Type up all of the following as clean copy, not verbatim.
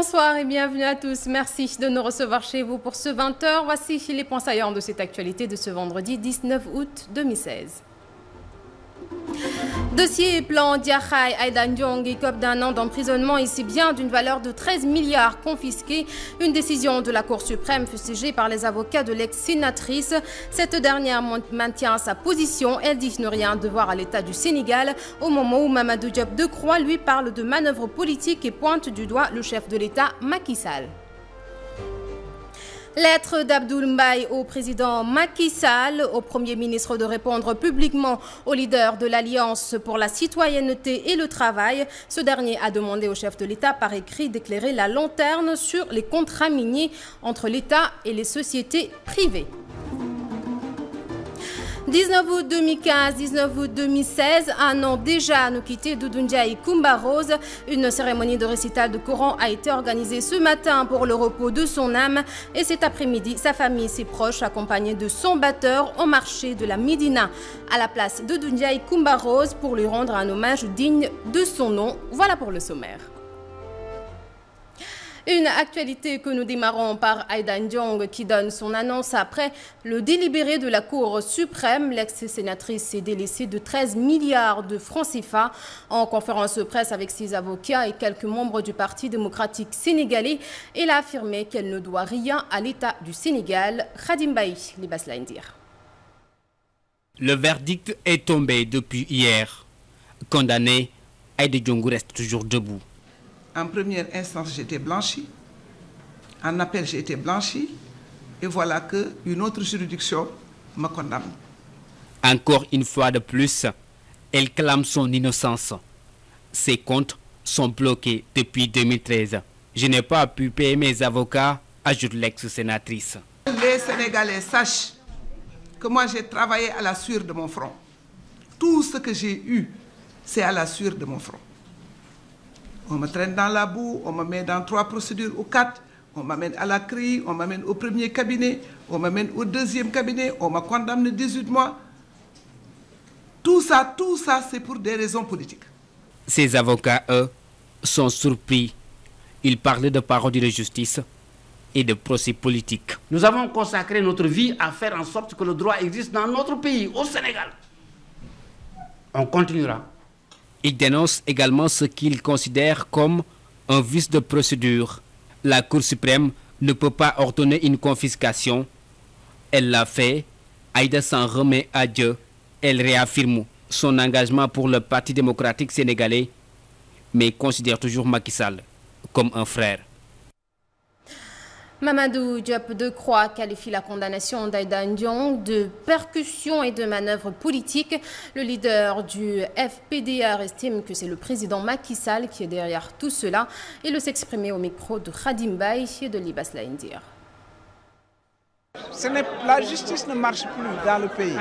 Bonsoir et bienvenue à tous. Merci de nous recevoir chez vous pour ce 20h. Voici les points saillants de cette actualité de ce vendredi 19 août 2016. Dossier plan Diakhaye Aïda Ndiong, écope d'un an d'emprisonnement ici bien d'une valeur de 13 milliards confisqués. Une décision de la Cour suprême fustigée par les avocats de l'ex-sénatrice. Cette dernière maintient sa position. Elle dit ne rien devoir à l'État du Sénégal au moment où Mamadou Diop Decroix lui parle de manœuvre politique et pointe du doigt le chef de l'État Macky Sall. Lettre d'Abdoul Mbaye au président Macky Sall, au Premier ministre de répondre publiquement au leader de l'Alliance pour la citoyenneté et le travail. Ce dernier a demandé au chef de l'État par écrit d'éclairer la lanterne sur les contrats miniers entre l'État et les sociétés privées. 19 août 2015, 19 août 2016, un an déjà nous quittait Doudou Ndiaye Coumba Rose. Une cérémonie de récital de Coran a été organisée ce matin pour le repos de son âme. Et cet après-midi, sa famille et ses proches, accompagnés de son batteur, ont marché de la Médina à la place de Doudou Ndiaye Coumba Rose pour lui rendre un hommage digne de son nom. Voilà pour le sommaire. Une actualité que nous démarrons par Aïda Ndiong qui donne son annonce après le délibéré de la Cour suprême. L'ex-sénatrice s'est délaissée de 13 milliards de francs CFA. En conférence de presse avec ses avocats et quelques membres du Parti démocratique sénégalais, elle a affirmé qu'elle ne doit rien à l'État du Sénégal. Khadim Baye, Libas Laïndir. Le verdict est tombé depuis hier. Condamné, Aïda Ndiong reste toujours debout. En première instance, j'ai été blanchi. En appel, j'ai été blanchi. Et voilà qu'une autre juridiction me condamne. Encore une fois de plus, elle clame son innocence. Ses comptes sont bloqués depuis 2013. Je n'ai pas pu payer mes avocats, ajoute l'ex-sénatrice. Les Sénégalais sachent que moi, j'ai travaillé à la sueur de mon front. Tout ce que j'ai eu, c'est à la sueur de mon front. On me traîne dans la boue, on me met dans 3 procédures ou 4, on m'amène à la CRI, on m'amène au premier cabinet, on m'amène au deuxième cabinet, on me condamne 18 mois. Tout ça, c'est pour des raisons politiques. Ces avocats, eux, sont surpris. Ils parlaient de parodie de justice et de procès politiques. Nous avons consacré notre vie à faire en sorte que le droit existe dans notre pays, au Sénégal. On continuera. Il dénonce également ce qu'il considère comme un vice de procédure. La Cour suprême ne peut pas ordonner une confiscation. Elle l'a fait. Aïda s'en remet à Dieu. Elle réaffirme son engagement pour le Parti démocratique sénégalais, mais considère toujours Macky Sall comme un frère. Mamadou Diop Decroix qualifie la condamnation d'Aïda Ndiong de percussion et de manœuvre politique. Le leader du FPDR estime que c'est le président Macky Sall qui est derrière tout cela. Il le s'exprimait au micro de Khadim Baye et de Libas Laïndir. La justice ne marche plus dans le pays.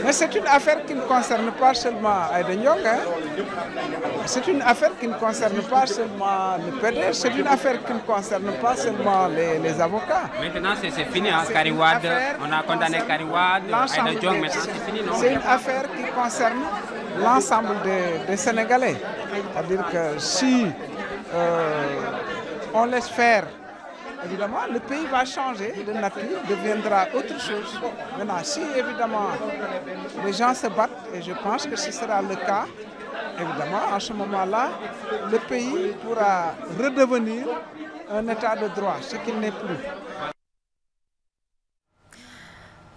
Mais c'est une affaire qui ne concerne pas seulement Aïda Ndiong. C'est une affaire qui ne concerne pas seulement le PDR. C'est une affaire qui ne concerne pas seulement les avocats. Maintenant, c'est fini. Hein? On a condamné Kariwad, Aïda Ndiong, maintenant c'est fini, non? C'est une affaire qui concerne l'ensemble des Sénégalais. C'est-à-dire que si on laisse faire, évidemment, le pays va changer de nature, deviendra autre chose. Maintenant, si évidemment les gens se battent, et je pense que ce sera le cas, évidemment, en ce moment-là, le pays pourra redevenir un état de droit, ce qu'il n'est plus.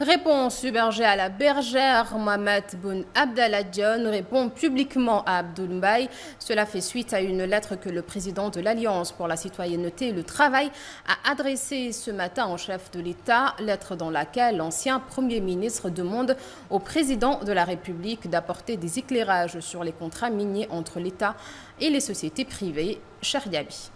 Réponse submergée à la bergère, Mohamed Boun Abdallah Dionne répond publiquement à Abdoul Mbaye. Cela fait suite à une lettre que le président de l'Alliance pour la citoyenneté et le travail a adressée ce matin au chef de l'État, lettre dans laquelle l'ancien Premier ministre demande au président de la République d'apporter des éclairages sur les contrats miniers entre l'État et les sociétés privées. Cheriabi.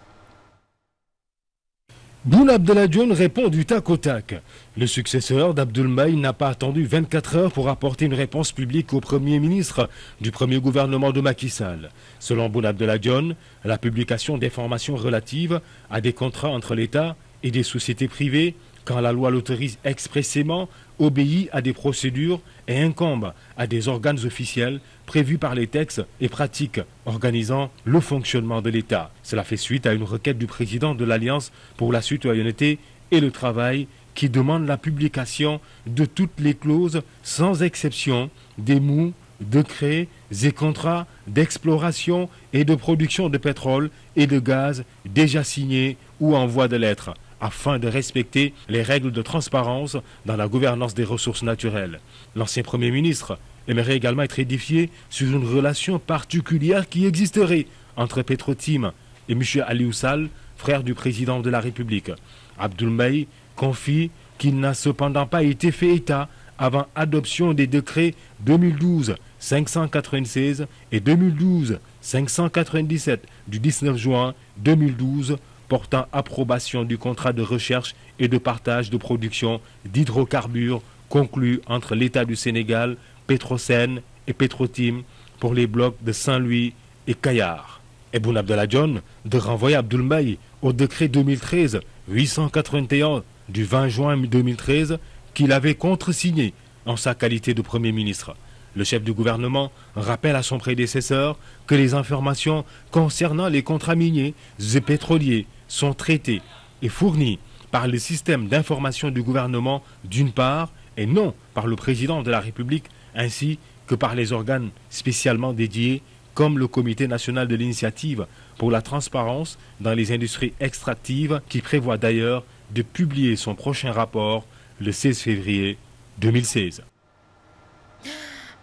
Boun Abdallah Dionne répond du tac au tac. Le successeur d'Abdoul Mbaye n'a pas attendu 24 heures pour apporter une réponse publique au Premier ministre du premier gouvernement de Macky Sall. Selon Boun Abdallah Dionne, la publication d'informations relatives à des contrats entre l'État et des sociétés privées quand la loi l'autorise expressément, obéit à des procédures et incombe à des organes officiels prévus par les textes et pratiques organisant le fonctionnement de l'État. Cela fait suite à une requête du président de l'Alliance pour la citoyenneté et le travail qui demande la publication de toutes les clauses, sans exception, des MOU, décrets et contrats d'exploration et de production de pétrole et de gaz déjà signés ou en voie de l'être, afin de respecter les règles de transparence dans la gouvernance des ressources naturelles. L'ancien Premier ministre aimerait également être édifié sur une relation particulière qui existerait entre Petro-Tim et M. Aliou Sall, frère du président de la République. Abdoul Mbaye confie qu'il n'a cependant pas été fait état avant adoption des décrets 2012-596 et 2012-597 du 19 juin 2012 portant approbation du contrat de recherche et de partage de production d'hydrocarbures conclu entre l'État du Sénégal, Petrosen et Petro-Tim pour les blocs de Saint-Louis et Kayar. Et Boun Abdallah Dionne de renvoyer Abdoul Mbaye au décret 2013-881 du 20 juin 2013 qu'il avait contresigné en sa qualité de Premier ministre. Le chef du gouvernement rappelle à son prédécesseur que les informations concernant les contrats miniers et pétroliers sont traitées et fournies par le système d'information du gouvernement d'une part et non par le président de la République ainsi que par les organes spécialement dédiés comme le Comité national de l'initiative pour la transparence dans les industries extractives qui prévoit d'ailleurs de publier son prochain rapport le 16 février 2016.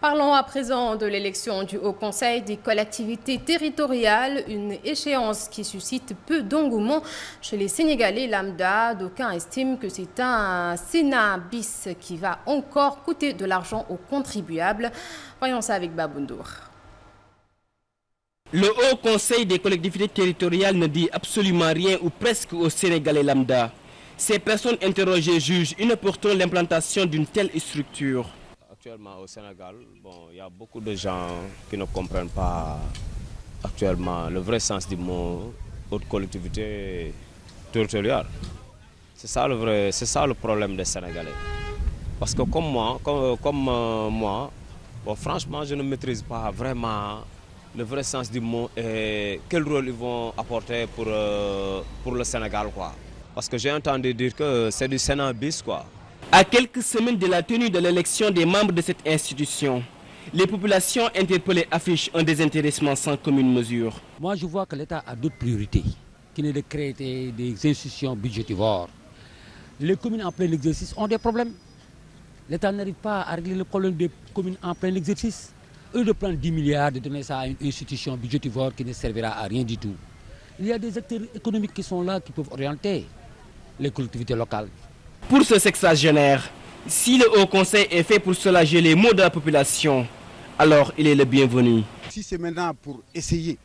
Parlons à présent de l'élection du Haut Conseil des collectivités territoriales, une échéance qui suscite peu d'engouement chez les Sénégalais lambda. D'aucuns estiment que c'est un Sénat bis qui va encore coûter de l'argent aux contribuables. Voyons ça avec Baboundour. Le Haut Conseil des collectivités territoriales ne dit absolument rien ou presque aux Sénégalais lambda. Ces personnes interrogées jugent inopportun l'implantation d'une telle structure. Actuellement au Sénégal, il y a beaucoup de gens qui ne comprennent pas actuellement le vrai sens du mot haute collectivité territoriale. C'est ça le problème des Sénégalais. Parce que comme moi, franchement, je ne maîtrise pas vraiment le vrai sens du mot et quel rôle ils vont apporter pour le Sénégal, quoi. Parce que j'ai entendu dire que c'est du Sénat bis, quoi. À quelques semaines de la tenue de l'élection des membres de cette institution, les populations interpellées affichent un désintéressement sans commune mesure. Moi, je vois que l'État a d'autres priorités, qui n'est de créer des institutions budgétivores. Les communes en plein exercice ont des problèmes. L'État n'arrive pas à régler le problème des communes en plein exercice. Eux de prendre 10 milliards, de donner ça à une institution budgétivore qui ne servira à rien du tout. Il y a des acteurs économiques qui sont là, qui peuvent orienter les collectivités locales. Pour ce sexagénaire, si le Haut Conseil est fait pour soulager les maux de la population, alors il est le bienvenu. Si c'est maintenant pour essayer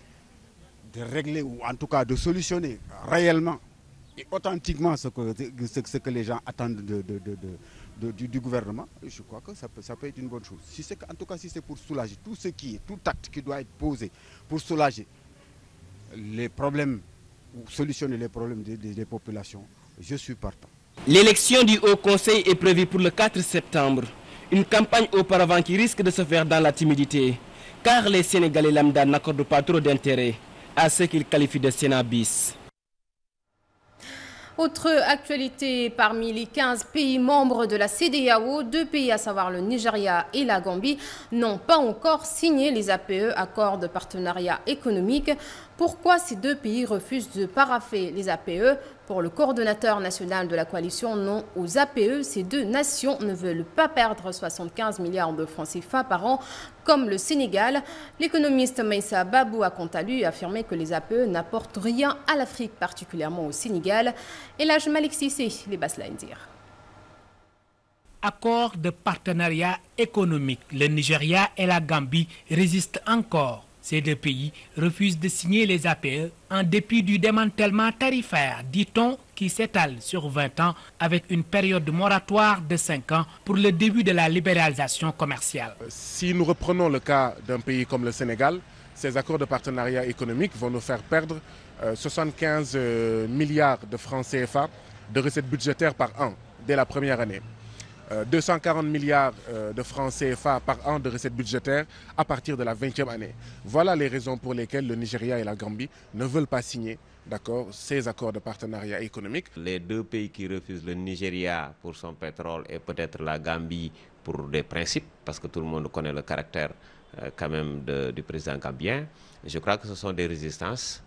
de régler ou en tout cas de solutionner réellement et authentiquement ce que les gens attendent du gouvernement, je crois que ça peut être une bonne chose. Si en tout cas si c'est pour soulager tout acte qui doit être posé pour soulager les problèmes ou solutionner les problèmes des populations, je suis partant. L'élection du Haut Conseil est prévue pour le 4 septembre. Une campagne auparavant qui risque de se faire dans la timidité, car les Sénégalais lambda n'accordent pas trop d'intérêt à ce qu'ils qualifient de Sénat bis. Autre actualité, parmi les 15 pays membres de la CEDEAO, 2 pays, à savoir le Nigeria et la Gambie, n'ont pas encore signé les APE, accords de partenariat économique. Pourquoi ces 2 pays refusent de parapher les APE? Pour le coordonnateur national de la coalition non aux APE, ces 2 nations ne veulent pas perdre 75 milliards de francs CFA par an comme le Sénégal. L'économiste Maïssa Babou a quant à lui affirmé que les APE n'apportent rien à l'Afrique, particulièrement au Sénégal. Et là, je m'alexissais les Baslandir. Accord de partenariat économique, le Nigeria et la Gambie résistent encore. Ces 2 pays refusent de signer les APE en dépit du démantèlement tarifaire, dit-on, qui s'étale sur 20 ans avec une période de moratoire de 5 ans pour le début de la libéralisation commerciale. Si nous reprenons le cas d'un pays comme le Sénégal, ces accords de partenariat économique vont nous faire perdre 75 milliards de francs CFA de recettes budgétaires par an. dès la première année. 240 milliards de francs CFA par an de recettes budgétaires à partir de la 20e année. Voilà les raisons pour lesquelles le Nigeria et la Gambie ne veulent pas signer ces accords de partenariat économique. Les deux pays qui refusent, le Nigeria pour son pétrole et peut-être la Gambie pour des principes, parce que tout le monde connaît le caractère quand même du président gambien, je crois que ce sont des résistances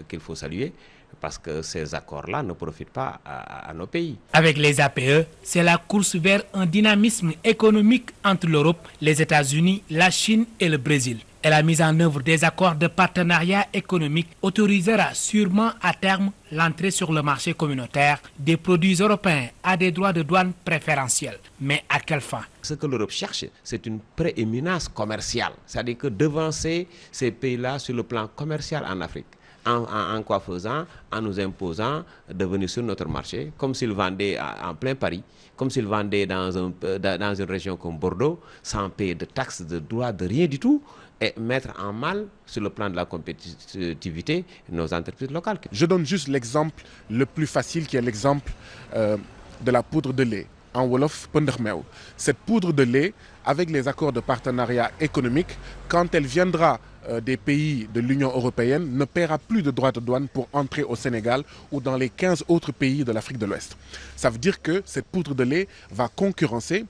qu'il faut saluer, parce que ces accords-là ne profitent pas à nos pays. Avec les APE, c'est la course vers un dynamisme économique entre l'Europe, les États-Unis, la Chine et le Brésil. Et la mise en œuvre des accords de partenariat économique autorisera sûrement à terme l'entrée sur le marché communautaire des produits européens à des droits de douane préférentiels. Mais à quelle fin? Ce que l'Europe cherche, c'est une prééminence commerciale, c'est-à-dire que devancer ces pays-là sur le plan commercial en Afrique. En quoi faisant? En nous imposant de venir sur notre marché, comme s'ils vendaient en plein Paris, comme s'ils vendaient dans une région comme Bordeaux, sans payer de taxes, de droits, de rien du tout, et mettre en mal, sur le plan de la compétitivité, nos entreprises locales. Je donne juste l'exemple le plus facile, qui est l'exemple de la poudre de lait. En Wolof, Pendermeo. Cette poudre de lait, avec les accords de partenariat économique, quand elle viendra des pays de l'Union européenne, ne paiera plus de droits de douane pour entrer au Sénégal ou dans les 15 autres pays de l'Afrique de l'Ouest. Ça veut dire que cette poudre de lait va concurrencer,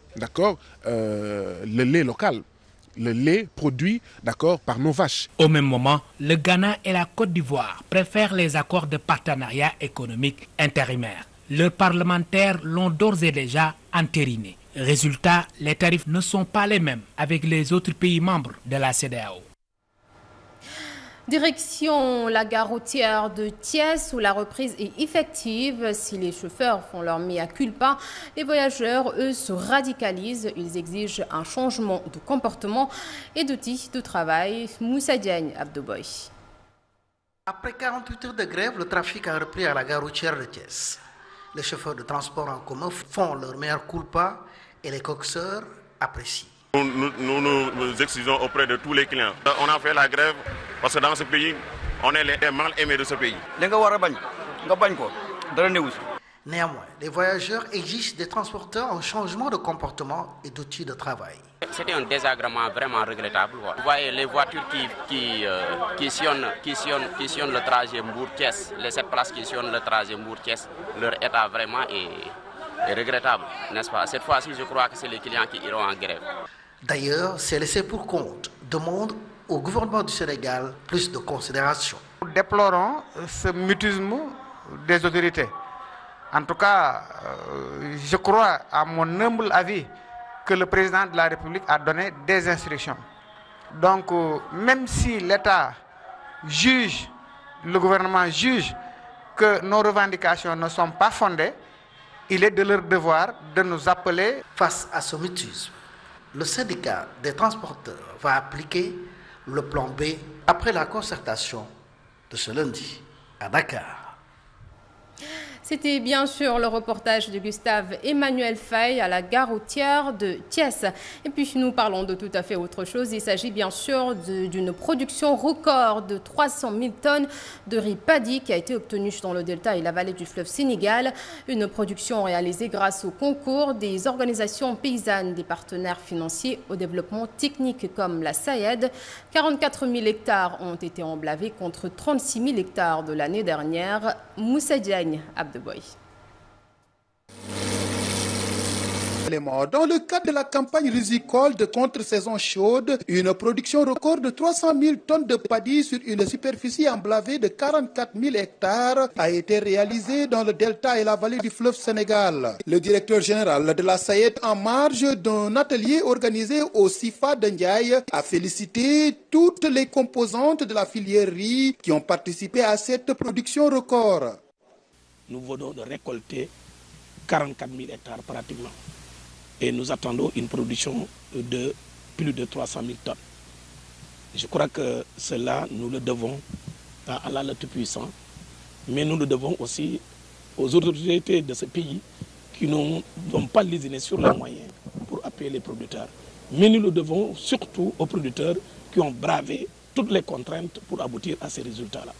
le lait local. Le lait produit, par nos vaches. Au même moment, le Ghana et la Côte d'Ivoire préfèrent les accords de partenariat économique intérimaires. Leurs parlementaires l'ont d'ores et déjà entériné. Résultat, les tarifs ne sont pas les mêmes avec les autres pays membres de la CEDEAO. Direction la gare routière de Thiès où la reprise est effective. Si les chauffeurs font leur mea culpa, les voyageurs, eux, se radicalisent. Ils exigent un changement de comportement et d'outils de travail. Moussa Diagne, Abdouboy. Après 48 heures de grève, le trafic a repris à la gare routière de Thiès. Les chauffeurs de transport en commun font leur mea culpa et les coxeurs apprécient. Nous exigeons auprès de tous les clients. On a fait la grève parce que dans ce pays, on est les mal aimés de ce pays. Néanmoins, les voyageurs exigent des transporteurs un changement de comportement et d'outils de travail. C'était un désagrément vraiment regrettable. Vous voyez les voitures qui sillonnent le trajet Mbour-Thiès, les 7 places qui sillonnent le trajet Mbour-Thiès, leur état vraiment est regrettable, n'est-ce pas? Cette fois-ci, je crois que c'est les clients qui iront en grève. D'ailleurs, ces laissés pour compte demandent au gouvernement du Sénégal plus de considération. Nous déplorons ce mutisme des autorités. En tout cas, je crois, à mon humble avis, que le président de la République a donné des instructions. Donc, même si l'État juge, le gouvernement juge que nos revendications ne sont pas fondées, il est de leur devoir de nous appeler. Face à ce mutisme, le syndicat des transporteurs va appliquer le plan B après la concertation de ce lundi à Dakar. C'était bien sûr le reportage de Gustave Emmanuel Faye à la gare routière de Thiès. Et puis nous parlons de tout à fait autre chose. Il s'agit bien sûr d'une production record de 300 000 tonnes de riz paddy qui a été obtenue dans le delta et la vallée du fleuve Sénégal. Une production réalisée grâce au concours des organisations paysannes, des partenaires financiers au développement technique comme la SAED. 44 000 hectares ont été emblavés contre 36 000 hectares de l'année dernière. Moussa Diagne, Abdouboy. Dans le cadre de la campagne risicole de contre-saison chaude, une production record de 300 000 tonnes de paddy sur une superficie emblavée de 44 000 hectares a été réalisée dans le delta et la vallée du fleuve Sénégal. Le directeur général de la SAED, en marge d'un atelier organisé au SIFA de Ndiaye, a félicité toutes les composantes de la filière riz qui ont participé à cette production record. Nous venons de récolter 44 000 hectares pratiquement. Et nous attendons une production de plus de 300 000 tonnes. Je crois que cela, nous le devons à Allah le Tout-Puissant, mais nous le devons aussi aux autorités de ce pays qui n'ont pas lésiné sur les moyens pour appuyer les producteurs. Mais nous le devons surtout aux producteurs qui ont bravé toutes les contraintes pour aboutir à ces résultats-là.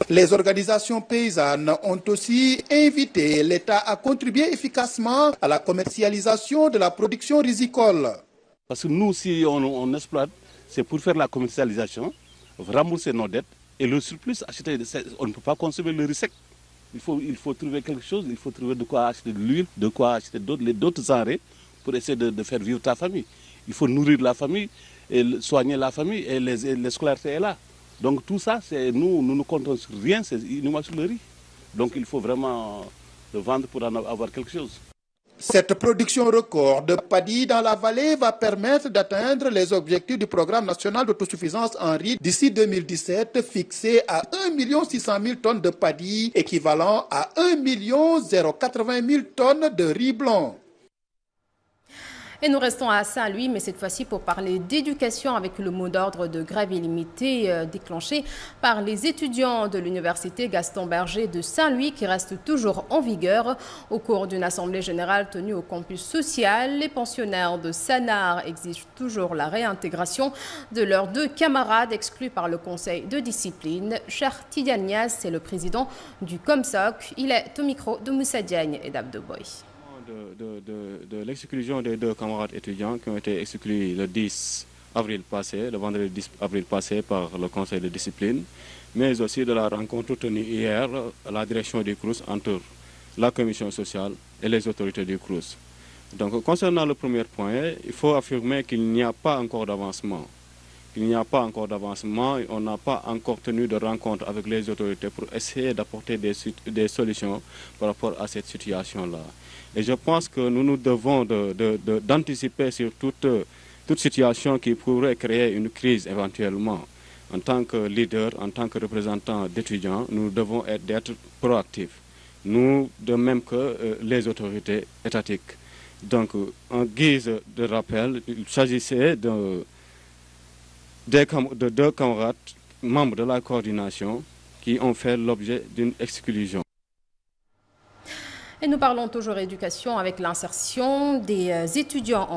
Les organisations paysannes ont aussi invité l'État à contribuer efficacement à la commercialisation de la production risicole. Parce que nous, si on exploite, c'est pour faire la commercialisation, rembourser nos dettes et le surplus, acheter. On ne peut pas consommer le riz sec. Il faut trouver quelque chose, il faut trouver de quoi acheter de l'huile, de quoi acheter d'autres denrées pour essayer de faire vivre ta famille. Il faut nourrir la famille, et soigner la famille et l'escolarité est là. Donc tout ça, nous ne comptons sur rien, c'est uniquement sur le riz. Donc il faut vraiment le vendre pour en avoir quelque chose. Cette production record de paddy dans la vallée va permettre d'atteindre les objectifs du programme national d'autosuffisance en riz d'ici 2017, fixé à 1 600 000 tonnes de paddy, équivalent à 1 080 000 tonnes de riz blanc. Et nous restons à Saint-Louis, mais cette fois-ci pour parler d'éducation avec le mot d'ordre de grève illimitée déclenché par les étudiants de l'université Gaston Berger de Saint-Louis qui reste toujours en vigueur. Au cours d'une assemblée générale tenue au campus social, les pensionnaires de Sanard exigent toujours la réintégration de leurs 2 camarades exclus par le conseil de discipline. Cher Tidiane Niasse, c'est le président du COMSOC. Il est au micro de Moussa Diagne et d'Abdoboy. De l'exclusion des 2 camarades étudiants qui ont été exclus le 10 avril passé, le vendredi 10 avril passé par le conseil de discipline, mais aussi de la rencontre tenue hier à la direction du CROUS entre la commission sociale et les autorités du CROUS. Donc concernant le premier point, il faut affirmer qu'il n'y a pas encore d'avancement. Il n'y a pas encore d'avancement, on n'a pas encore tenu de rencontre avec les autorités pour essayer d'apporter des solutions par rapport à cette situation-là. Et je pense que nous nous devons d'anticiper sur toute situation qui pourrait créer une crise éventuellement. En tant que leader, en tant que représentant d'étudiants, nous devons être proactifs. Nous, de même que les autorités étatiques. Donc, en guise de rappel, il s'agissait de 2 camarades membres de la coordination qui ont fait l'objet d'une exclusion. Et nous parlons toujours éducation avec l'insertion des étudiants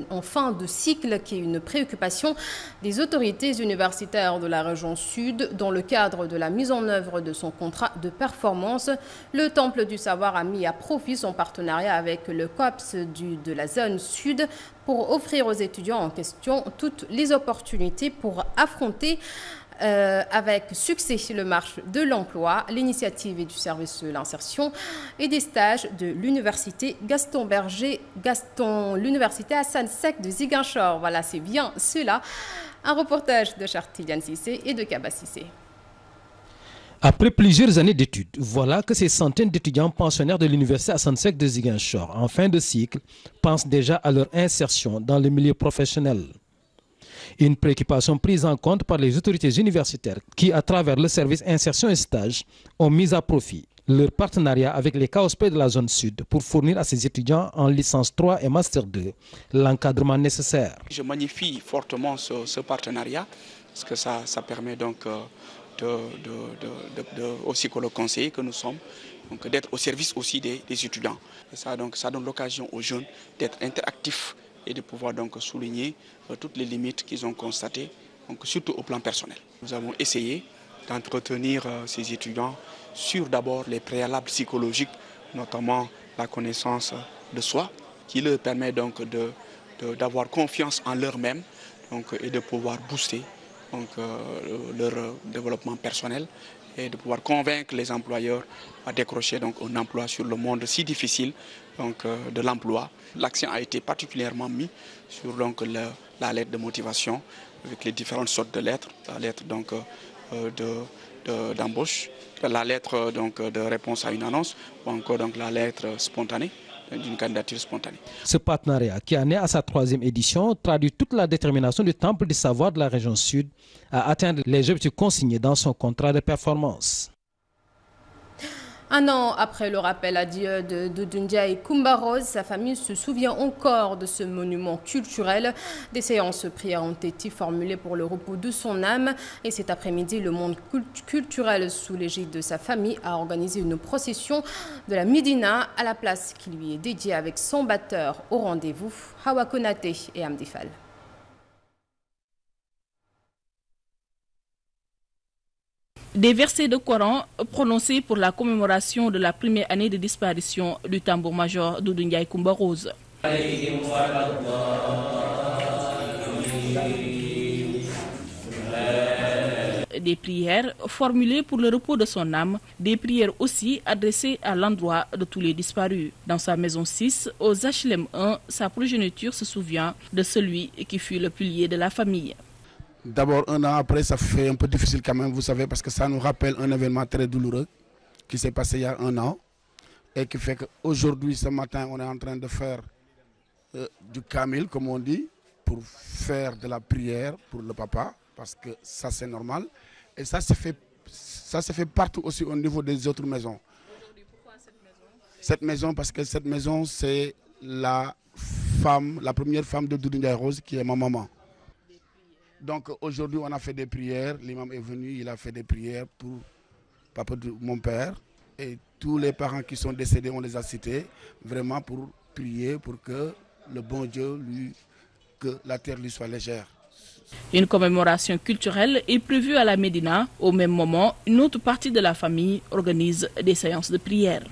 en fin de cycle qui est une préoccupation des autorités universitaires de la région sud. Dans le cadre de la mise en œuvre de son contrat de performance, le Temple du Savoir a mis à profit son partenariat avec le COPS de la zone sud pour offrir aux étudiants en question toutes les opportunités pour affronter avec succès le marché de l'emploi, l'initiative et du service de l'insertion et des stages de l'université Gaston Berger, l'université Hassan Sek de Ziguinchor. Voilà, c'est bien cela. Un reportage de Chartidiane Sissé et de Kaba Sissé. Après plusieurs années d'études, voilà que ces centaines d'étudiants pensionnaires de l'université Hassan Sek de Ziguinchor, en fin de cycle, pensent déjà à leur insertion dans le milieu professionnel. Une préoccupation prise en compte par les autorités universitaires qui, à travers le service insertion et stage, ont mis à profit leur partenariat avec les CAOSP de la zone sud pour fournir à ces étudiants en licence 3 et master 2 l'encadrement nécessaire. Je magnifie fortement ce partenariat parce que ça permet donc aussi que le conseiller que nous sommes, d'être au service aussi des étudiants. Et ça donne l'occasion aux jeunes d'être interactifs et de pouvoir donc souligner toutes les limites qu'ils ont constatées, surtout au plan personnel. Nous avons essayé d'entretenir ces étudiants sur d'abord les préalables psychologiques, notamment la connaissance de soi, qui leur permet donc d'avoir confiance en leur-même et de pouvoir booster leur développement personnel et de pouvoir convaincre les employeurs à décrocher un emploi sur le monde si difficile de l'emploi. L'accent a été particulièrement mis sur la lettre de motivation avec les différentes sortes de lettres, la lettre d'embauche, la lettre de réponse à une annonce ou encore la lettre spontanée d'une candidature spontanée. Ce partenariat, qui en est à sa 3e édition, traduit toute la détermination du Temple du Savoir de la région sud à atteindre les objectifs consignés dans son contrat de performance. Un an après le rappel à Dieu de Ndiaye Coumba Rose, sa famille se souvient encore de ce monument culturel. Des séances de prière ont été formulées pour le repos de son âme. Et cet après-midi, le monde culturel, sous l'égide de sa famille, a organisé une procession de la Médina à la place qui lui est dédiée avec son batteur au rendez-vous, Hawa Konaté et Amdi Fall. Des versets de Coran prononcés pour la commémoration de la première année de disparition du tambour-major Doudou Ndiaye Coumba Rose. Des prières formulées pour le repos de son âme, des prières aussi adressées à l'endroit de tous les disparus. Dans sa maison 6, aux HLM 1, sa progéniture se souvient de celui qui fut le pilier de la famille. D'abord, un an après, ça fait un peu difficile quand même, vous savez, parce que ça nous rappelle un événement très douloureux qui s'est passé il y a un an et qui fait qu'aujourd'hui, ce matin, on est en train de faire du kamil, comme on dit, pour faire de la prière pour le papa, parce que ça c'est normal. Et ça se fait partout aussi au niveau des autres maisons. Pourquoi cette maison? Cette maison, parce que cette maison, c'est la première femme de Doudou Ndiaye Rose, qui est ma maman. Donc aujourd'hui, on a fait des prières. L'imam est venu, il a fait des prières pour papa de mon père. Et tous les parents qui sont décédés, on les a cités, vraiment pour prier pour que le bon Dieu, que la terre lui soit légère. Une commémoration culturelle est prévue à la Médina. Au même moment, une autre partie de la famille organise des séances de prière.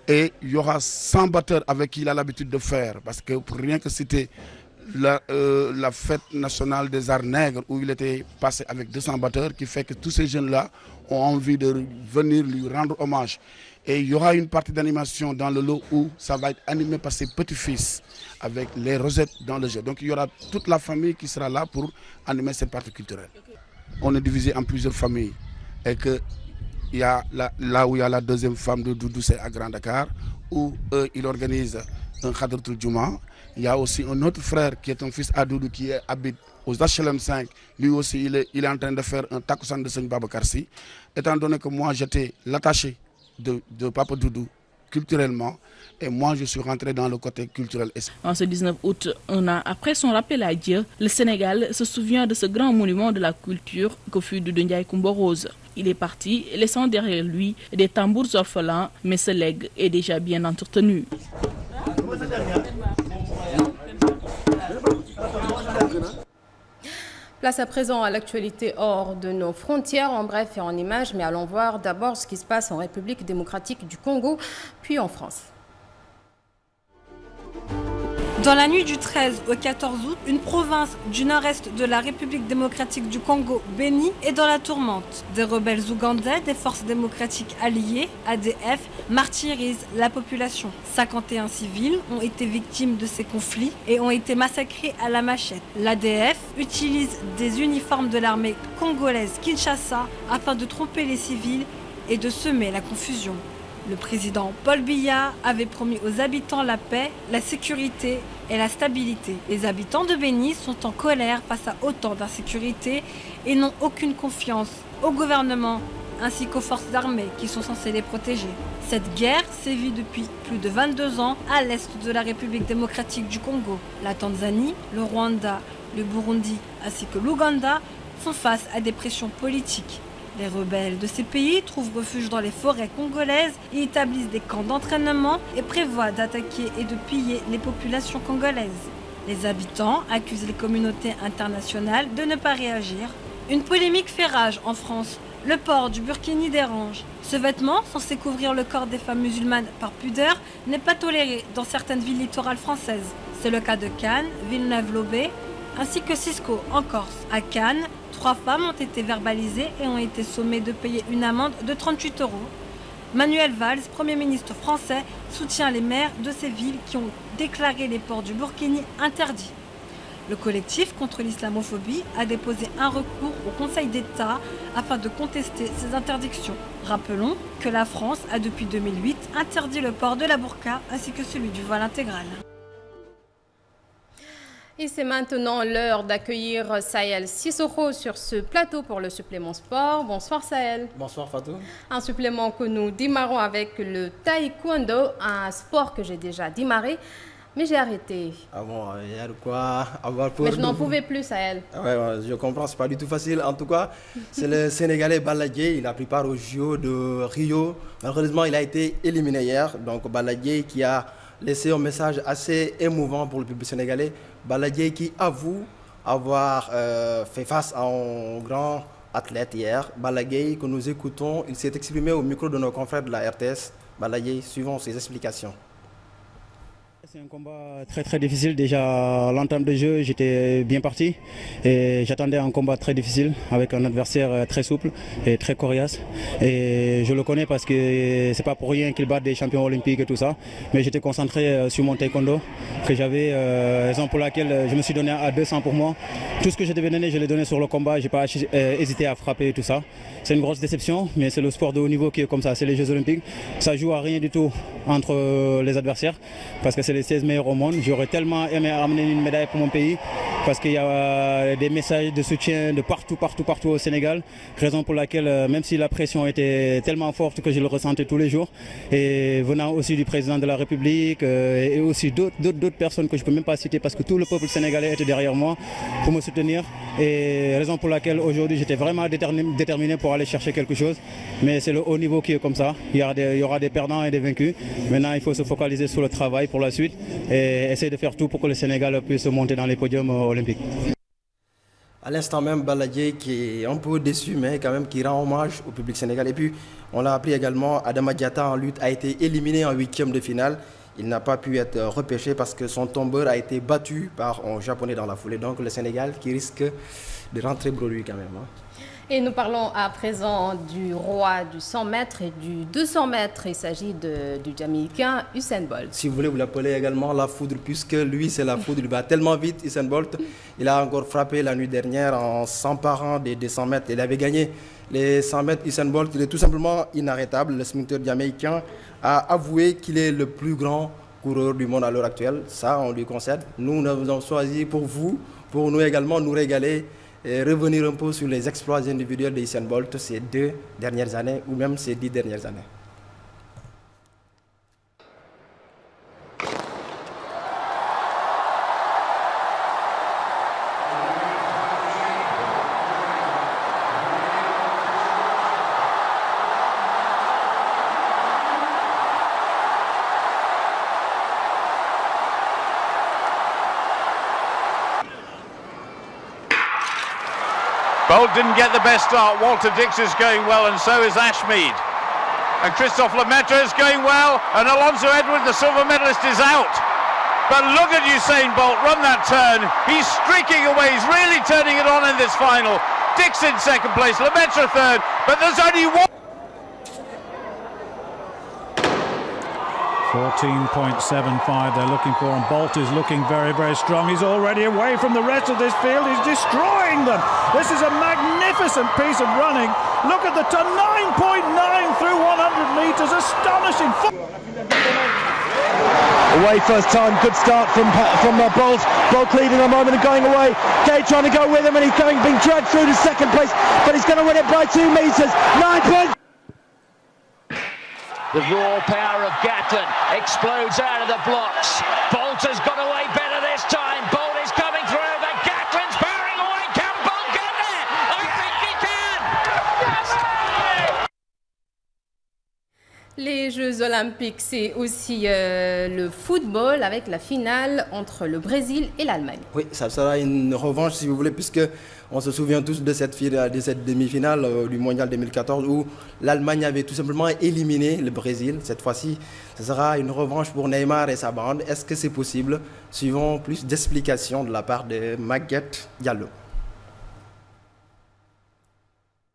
Et il y aura 100 batteurs avec qui il a l'habitude de faire. Parce que pour rien que citer la fête nationale des arts nègres où il était passé avec 200 batteurs, qui fait que tous ces jeunes-là ont envie de venir lui rendre hommage. Et il y aura une partie d'animation dans le lot où ça va être animé par ses petits-fils avec les rosettes dans le jeu. Donc il y aura toute la famille qui sera là pour animer cette partie culturelle. On est divisé en plusieurs familles. Et que il y a là où il y a la deuxième femme de Doudou, c'est à Grand Dakar, où eux, ils organisent un Khadratul Juma. Il y a aussi un autre frère qui est un fils à Doudou qui habite aux HLM 5. Lui aussi, il est en train de faire un Takusan de Seigne Babacar Sy. Étant donné que moi, j'étais l'attaché de Papa Doudou culturellement, et moi je suis rentré dans le côté culturel. En ce 19 août, un an après son rappel à Dieu, le Sénégal se souvient de ce grand monument de la culture que fut Doudou Ndiaye Coumba Rose. Il est parti, laissant derrière lui des tambours orphelins, mais ce legs est déjà bien entretenu. Place à présent à l'actualité hors de nos frontières, en bref et en images, mais allons voir d'abord ce qui se passe en République démocratique du Congo, puis en France. Dans la nuit du 13 au 14 août, une province du nord-est de la République démocratique du Congo, Béni, est dans la tourmente. Des rebelles ougandais, des forces démocratiques alliées, ADF, martyrisent la population. 51 civils ont été victimes de ces conflits et ont été massacrés à la machette. L'ADF utilise des uniformes de l'armée congolaise Kinshasa afin de tromper les civils et de semer la confusion. Le président Paul Biya avait promis aux habitants la paix, la sécurité et la stabilité. Les habitants de Béni sont en colère face à autant d'insécurité et n'ont aucune confiance au gouvernement ainsi qu'aux forces armées qui sont censées les protéger. Cette guerre sévit depuis plus de 22 ans à l'est de la République démocratique du Congo. La Tanzanie, le Rwanda, le Burundi ainsi que l'Ouganda font face à des pressions politiques. Les rebelles de ces pays trouvent refuge dans les forêts congolaises et établissent des camps d'entraînement et prévoient d'attaquer et de piller les populations congolaises. Les habitants accusent les communautés internationales de ne pas réagir. Une polémique fait rage en France. Le port du burkini dérange. Ce vêtement, censé couvrir le corps des femmes musulmanes par pudeur, n'est pas toléré dans certaines villes littorales françaises. C'est le cas de Cannes, Villeneuve-Loubet, ainsi que Cisco en Corse. À Cannes, 3 femmes ont été verbalisées et ont été sommées de payer une amende de 38 €. Manuel Valls, Premier ministre français, soutient les maires de ces villes qui ont déclaré les ports du burkini interdits. Le collectif contre l'islamophobie a déposé un recours au Conseil d'État afin de contester ces interdictions. Rappelons que la France a depuis 2008 interdit le port de la burqa ainsi que celui du voile intégral. Et c'est maintenant l'heure d'accueillir Sahel Sissoko sur ce plateau pour le supplément sport. Bonsoir Sahel. Bonsoir Fatou. Un supplément que nous démarrons avec le taekwondo, un sport que j'ai déjà démarré, mais j'ai arrêté. Ah bon, il y a de quoi avoir peur. Mais je n'en pouvais plus Sahel. Ouais, je comprends, c'est pas du tout facile. En tout cas, c'est le Sénégalais Balla Dièye, il a pris part au JO de Rio. Malheureusement, il a été éliminé hier. Donc Balla Dièye qui a laissé un message assez émouvant pour le public sénégalais. Balla Dièye qui avoue avoir fait face à un grand athlète hier, Balla Gaye, que nous écoutons. Il s'est exprimé au micro de nos confrères de la RTS. Balla Gaye, suivons ses explications. C'est un combat très difficile. Déjà à l'entame de jeu, j'étais bien parti et j'attendais un combat très difficile avec un adversaire très souple et très coriace. Et je le connais parce que c'est pas pour rien qu'il bat des champions olympiques et tout ça. Mais j'étais concentré sur mon taekwondo que j'avais, raison pour laquelle je me suis donné à 200 pour moi. Tout ce que je devais donner, je l'ai donné sur le combat. J'ai pas hésité à frapper et tout ça. C'est une grosse déception, mais c'est le sport de haut niveau qui est comme ça. C'est les Jeux Olympiques. Ça joue à rien du tout entre les adversaires parce que c'est les 16 meilleurs au monde. J'aurais tellement aimé amener une médaille pour mon pays parce qu'il y a des messages de soutien de partout au Sénégal. Raison pour laquelle, même si la pression était tellement forte que je le ressentais tous les jours, et venant aussi du président de la République et aussi d'autres personnes que je ne peux même pas citer parce que tout le peuple sénégalais était derrière moi pour me soutenir. Et raison pour laquelle aujourd'hui j'étais vraiment déterminé pour aller chercher quelque chose. Mais c'est le haut niveau qui est comme ça. Il y aura des perdants et des vaincus. Maintenant, il faut se focaliser sur le travail pour la suite et essayer de faire tout pour que le Sénégal puisse monter dans les podiums olympiques. À l'instant même, Balla Gaye qui est un peu déçu, mais quand même qui rend hommage au public sénégalais. Et puis, on l'a appris également, Adama Diatta en lutte a été éliminé en 8e de finale. Il n'a pas pu être repêché parce que son tombeur a été battu par un Japonais dans la foulée. Donc le Sénégal qui risque de rentrer bredouille quand même. Et nous parlons à présent du roi du 100 mètres et du 200 mètres. Il s'agit du Jamaïcain Usain Bolt. Si vous voulez, vous l'appelez également la foudre, puisque lui, c'est la foudre. Il va tellement vite, Usain Bolt. Il a encore frappé la nuit dernière en s'emparant des 100 mètres. Il avait gagné les 100 mètres. Usain Bolt, il est tout simplement inarrêtable. Le sprinter jamaïcain a avoué qu'il est le plus grand coureur du monde à l'heure actuelle. Ça, on lui concède. Nous avons choisi pour vous, pour nous également nous régaler et revenir un peu sur les exploits individuels de Usain Bolt ces 2 dernières années ou même ces 10 dernières années. Bolt didn't get the best start. Walter Dix is going well, and so is Ashmead. And Christophe Lemaitre is going well, and Alonso Edward, the silver medalist, is out. But look at Usain Bolt run that turn. He's streaking away. He's really turning it on in this final. Dix in second place, Lemaitre third, but there's only one. 14.75 they're looking for, and Bolt is looking very strong. He's already away from the rest of this field. He's destroying them. This is a magnificent piece of running. Look at the turn, 9.9 through 100 metres, astonishing. Away first time, good start from Bolt. Bolt leading a moment and going away. Gay trying to go with him, and he's being dragged through to second place, but he's going to win it by 2 metres. 9. The raw power of Gatlin explodes out of the blocks. Bolt has got away better this time. Bolt is coming through, but Gatlin's powering away. Can Bolt get there? I think he can! Yes! Les Jeux Olympiques, c'est aussi le football avec la finale entre le Brésil et l'Allemagne. Oui, ça sera une revanche si vous voulez, puisque on se souvient tous de cette demi-finale du Mondial 2014 où l'Allemagne avait tout simplement éliminé le Brésil. Cette fois-ci, ce sera une revanche pour Neymar et sa bande. Est-ce que c'est possible? Suivons plus d'explications de la part de Maguette Diallo.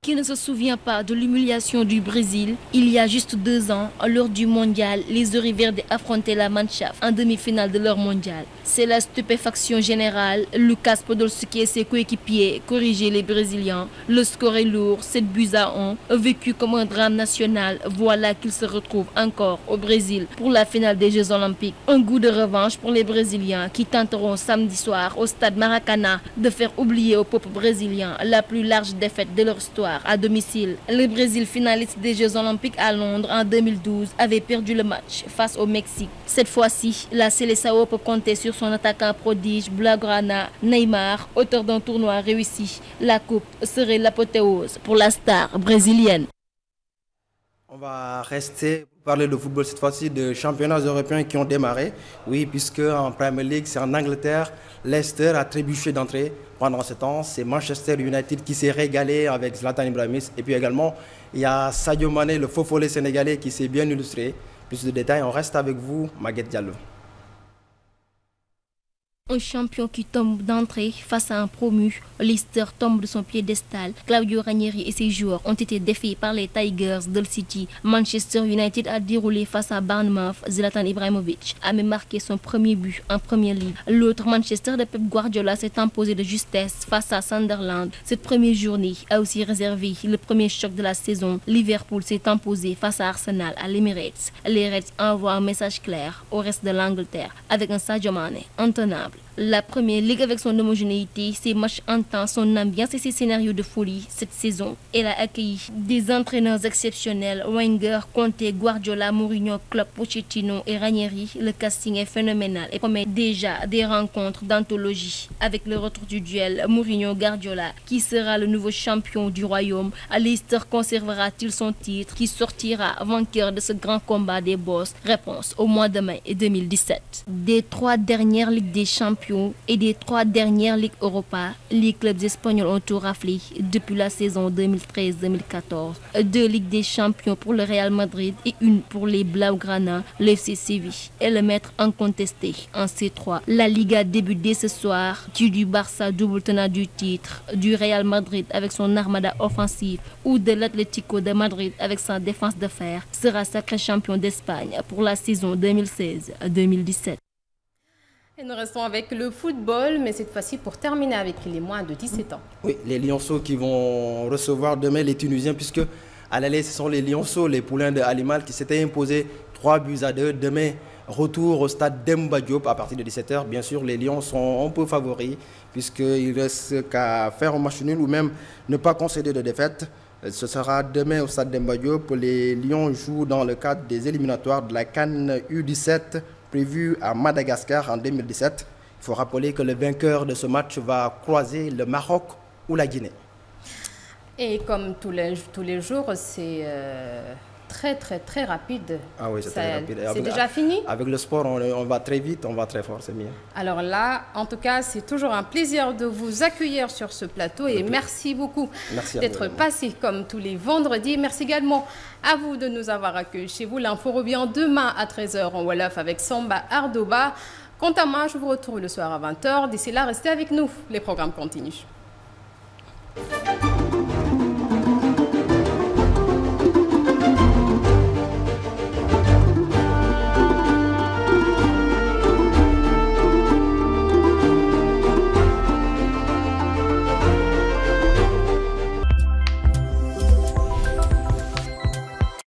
Qui ne se souvient pas de l'humiliation du Brésil il y a juste 2 ans, lors du mondial, les Ori Verdes affrontaient la Mannschaft en demi-finale de leur mondial. C'est la stupéfaction générale. Lucas Podolski et ses coéquipiers corrigeaient les Brésiliens. Le score est lourd, 7-1, vécu comme un drame national. Voilà qu'ils se retrouvent encore au Brésil pour la finale des Jeux Olympiques. Un goût de revanche pour les Brésiliens qui tenteront samedi soir au stade Maracanã de faire oublier au peuple brésilien la plus large défaite de leur histoire à domicile. Le Brésil, finaliste des Jeux Olympiques à Londres en 2012, avait perdu le match face au Mexique. Cette fois-ci, la Seleção peut compter sur son attaquant prodige Blaugrana Neymar, auteur d'un tournoi réussi. La coupe serait l'apothéose pour la star brésilienne. On va rester pour parler de football cette fois-ci, de championnats européens qui ont démarré. Oui, puisque en Premier League, c'est en Angleterre, Leicester a trébuché d'entrée pendant ce temps. C'est Manchester United qui s'est régalé avec Zlatan Ibrahimovic. Et puis également, il y a Sadio Mané, le faux follet sénégalais, qui s'est bien illustré. Plus de détails, on reste avec vous, Maguette Diallo. Un champion qui tombe d'entrée face à un promu. Leicester tombe de son piédestal. Claudio Ranieri et ses joueurs ont été défaits par les Tigers d'Hull City. Manchester United a déroulé face à Bournemouth. Zlatan Ibrahimovic a même marqué son premier but en Premier League. L'autre Manchester de Pep Guardiola s'est imposé de justesse face à Sunderland. Cette première journée a aussi réservé le premier choc de la saison. Liverpool s'est imposé face à Arsenal à l'Emirates. Les Reds envoient un message clair au reste de l'Angleterre avec un Sadio Mané intenable. La Première Ligue avec son homogénéité, ses matchs intenses, son ambiance et ses scénarios de folie cette saison. Elle a accueilli des entraîneurs exceptionnels, Wenger, Conte, Guardiola, Mourinho, Klopp, Pochettino et Ranieri. Le casting est phénoménal et promet déjà des rencontres d'anthologie avec le retour du duel Mourinho-Guardiola. Qui sera le nouveau champion du royaume? Leicester conservera-t-il son titre? Qui sortira vainqueur de ce grand combat des boss? Réponse au mois de mai 2017. Des 3 dernières Ligues des Champions et des 3 dernières Ligues Europa, les clubs espagnols ont tout raflé depuis la saison 2013-2014. 2 Ligues des Champions pour le Real Madrid et une pour les Blaugrana. Le FC Séville est le maître incontesté en C3. La Liga débute dès ce soir. Du Barça, double tenant du titre, du Real Madrid avec son armada offensive ou de l'Atlético de Madrid avec sa défense de fer sera sacré champion d'Espagne pour la saison 2016-2017. Et nous restons avec le football, mais cette fois-ci pour terminer avec les moins de 17 ans. Oui, les Lionceaux qui vont recevoir demain les Tunisiens, puisque à l'aller, ce sont les Lionceaux, les poulains de Alimal, qui s'étaient imposés 3-2. Demain, retour au stade Demba Diop à partir de 17h. Bien sûr, les Lions sont un peu favoris, puisqu'il ne reste qu'à faire un match nul ou même ne pas concéder de défaite. Ce sera demain au stade Demba Diop. Les Lions jouent dans le cadre des éliminatoires de la CAN U17 prévu à Madagascar en 2017. Il faut rappeler que le vainqueur de ce match va croiser le Maroc ou la Guinée. Et comme tous les jours, c'est très rapide. Ah oui, c'est très rapide. C'est déjà fini? Avec le sport, on va très vite, on va très fort, c'est mieux. Alors là, en tout cas, c'est toujours un plaisir de vous accueillir sur ce plateau et merci beaucoup d'être passé comme tous les vendredis. Merci également à vous de nous avoir accueillis chez vous. L'info revient demain à 13h en Wolof avec Samba Ardoba. Quant à moi, je vous retrouve le soir à 20h. D'ici là, restez avec nous. Les programmes continuent.